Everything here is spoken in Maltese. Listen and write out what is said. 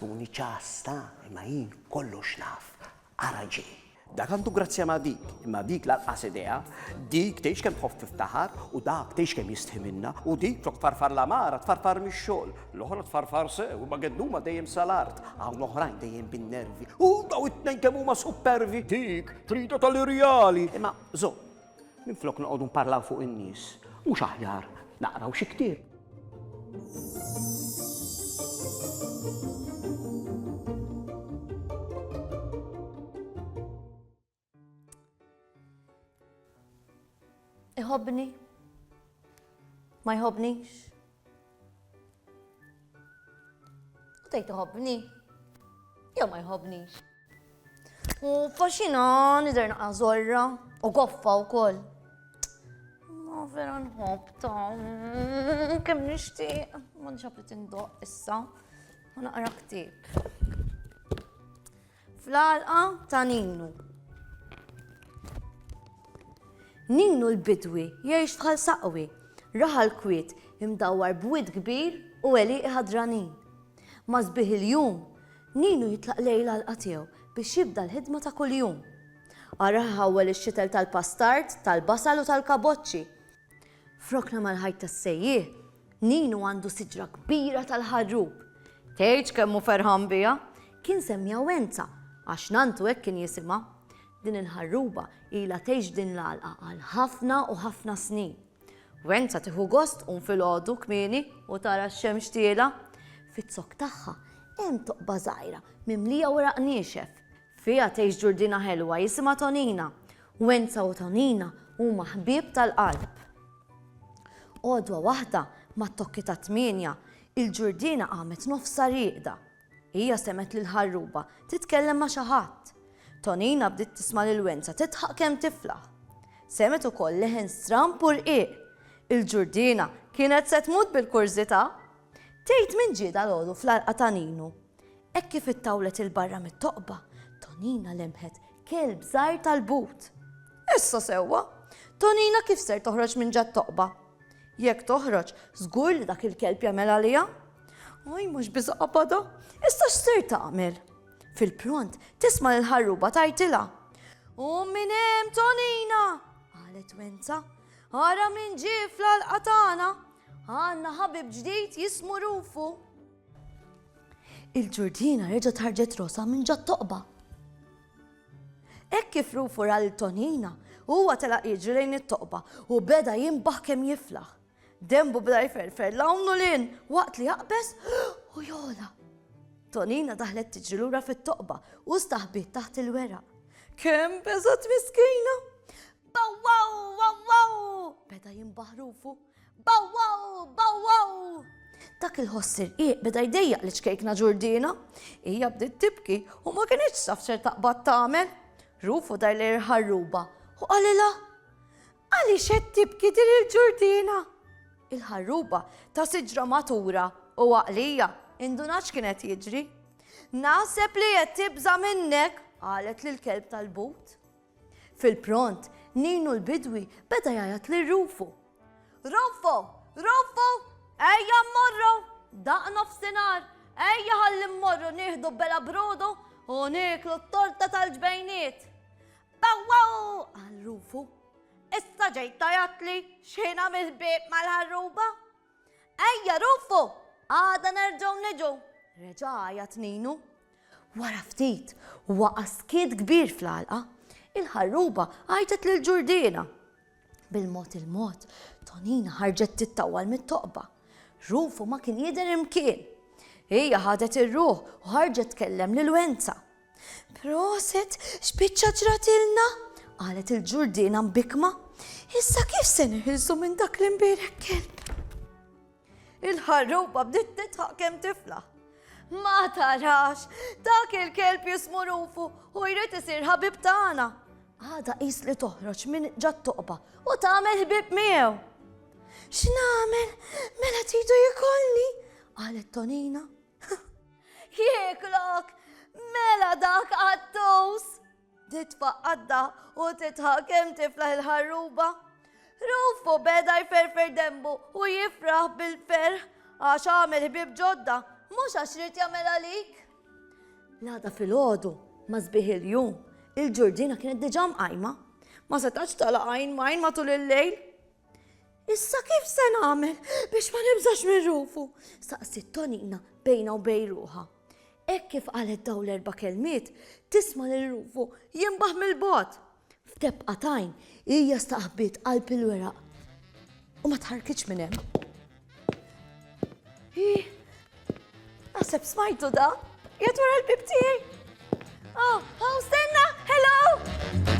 Taħsbuni ċasta, imma jien kollox naf. Araġi. Dak għandu grazzja ma' dik, imma dik laqqas idea, dik tgħix kemm tħoff tiftaħar u dak tgħix kemm jistħi minna u dik tok tfarfar l-amara tfarfar mix-xogħol, l-oħra tfarfar sew u ma gedduma dejjem sal-art, hawn oħrajn dejjem bin-nervi u daw it-tnejn kemm huma supervi, dik trida tal-irjali. Imma żomm, minflok noqogħdu nparlaw fuq in-nies, mhux aħjar naqraw xi ktieb. Iħobbni? Ma jħobbnix? U tgħid iħobbni? Jew ma jħobbnix? U faxina nidher naqa' żorra u goffa wkoll. Ma vera nħobbta, kemm nixtieq, ma nixabli tindoq issa, ma naqra ktieb. Fl-għalqa ta' Ninu. Ninu l-bidwi jgħix tħal saqwi, raħal kwiet imdawwar b'wid kbir u għeliq ħadranin. Ma sbieħ il-jum, Ninu jitlaq lejla l-qatjew biex jibda l-ħidma ta' kuljum. Ara ħawwel ix-xitel tal-pastart, tal-basal u tal-kaboċċi. Frokna mal-ħajt tas-sejjieħ, Ninu għandu siġra kbira tal-ħarrub. Tgħidx kemm hu ferħan biha, kien semmija Wenza għax nantu hekk kien jisimha. Din il-ħarruba ilha tgħix din l-għalqa għal ħafna u ħafna snin. Wenza tieħu gost fil-għodu kmieni u tara x-xemx tiela. Fit-zokk tagħha hemm toqba żgħira mimlija waraq niexef. Fiha tgħix ġurdina ħelwa jisimha Tonina. Wenza u Tonina huma ħbieb tal-qalb. Għodwa waħda mat-tokki ta' 8 il-ġurdina qamet nofsa rieqda. Hija semet lil-ħarruba titkellem ma' xi ħadd. Tonina bdiet tisma' lil Wenza titħaq kemm tiflaħ. Semet ukoll leħen stramp u rqiq. Il-ġurdina kienet se tmut bil-kurżità. Tgħid min ġie dalgħodu fl-għalqa ta' Ninu. Hekk kif ittawlet il-barra mit-toqba, Tonina lemħet kelb żgħir tal-but. Issa sewwa, Tonina kif ser toħroġ minn ġa toqba. Jekk toħroġ, żgur li dak il-kelb jagħmel għaliha. Oj mhux biżaq abada, issa x'ser tagħmel? Fil-pront tisma' l-ħarruba tajtilha. U minn hemm Tonina, qalet Wenza, ara min ġie fl-għalqa tagħna, għandna ħabib ġdid jismu Rufu. Il-ġurdina reġgħet ħarġet rosha minn ġa toqba. Hekk kif Rufu ra lil Tonina, huwa telaq jiġri lejn it-toqba u beda jinbaħ kemm jiflaħ. Dembu beda jferfer lawnu lin waqt li jaqbes u jola. Tonina daħlet tiġri lura fit-toqba u staħbiet taħt il-weraq. Kemm beżgħet miskina! Bawwaw, bawwaw! Beda jinbaħ Rufu. Bawwaw, bawwaw! Dak il-ħoss irqiq beda jdejjaq l-ċkejkna ġurdina. Hija bdiet tibki u ma kinitx taf x'ser taqbad tagħmel. Rufu dar lejn il-ħarruba u qalilha: għaliex qed tibki din il-ġurdina? Il-ħarruba ta' siġra matura u għaqlija induna x'kienet jiġri. Naħseb li qed tibża minnek, qalet lill-kelb tal-but. Fil-pront, Ninu l-bidwi beda jgħajat lil Rufu. Rufu, Rufu, ejja mmorru, daq nofsinhar, ejja ħalli mmorru nieħdu bela brodu u nieklu t-torta tal-ġbejniet. Bawwaw, qal Rufu. Issa ġejt tajatli x'jiena mill-bieb mal-ħarruba. Ejja Rufu, għada nerġgħu niġu. Reġa' għajat Ninu. Wara ftit waqa' skied kbir fl-għalqa, il-ħarruba għajtet lill-ġurdina. Bil-mod il-mod, Tonina ħarġet tittawwal mit-toqba. Rufu ma kien jidher imkien. Hija ħadet ir-ruħ u ħarġet tkellem lil Wenza. Proset, x'biċċa ġratilna? Qalet il-ġurdina mbikma. Issa kif se nieħilsu minn dak l-imbierek kelb? Il-ħarruba bdiet titħaq kemm tiflaħ. Ma tarax, dak il-kelb jismu Rufu u jrid isir ħabib tagħna. Għada qis li toħroġ minn ġa toqba u tagħmel ħbieb miegħu. X'nagħmel? Mela tridu jkollni, qalet Tonina. Jieklok, mela dak għat-tows. Titfaqqadda u titħaq kemm tiflaħ il-ħarruba. Rufu beda jferfer dembu u jifraħ bil-ferħ għax għamel ħbieb ġodda, mhux għax rid jagħmel għalik. L-għada fil-ħodu, ma zbiħ il-jum, il-ġurdina kienet diġà mqajma, ma setax tala għajn majn matul il-lejl. Issa kif se nagħmel biex ma nibżax minn rufu? Saqsit Tonina bejna u bej ruħa. Hekk kif qalet dawn l-erba' kelmiet, tisma' lil rufu jinbaħ mill-bogħod. F'debqatajn hija staqbit qalb il-weraq u ma tħarkitx minn hemm. Naħseb smajtu da, jgħid wara l-bib tiegħi. Oh, stenna, hello!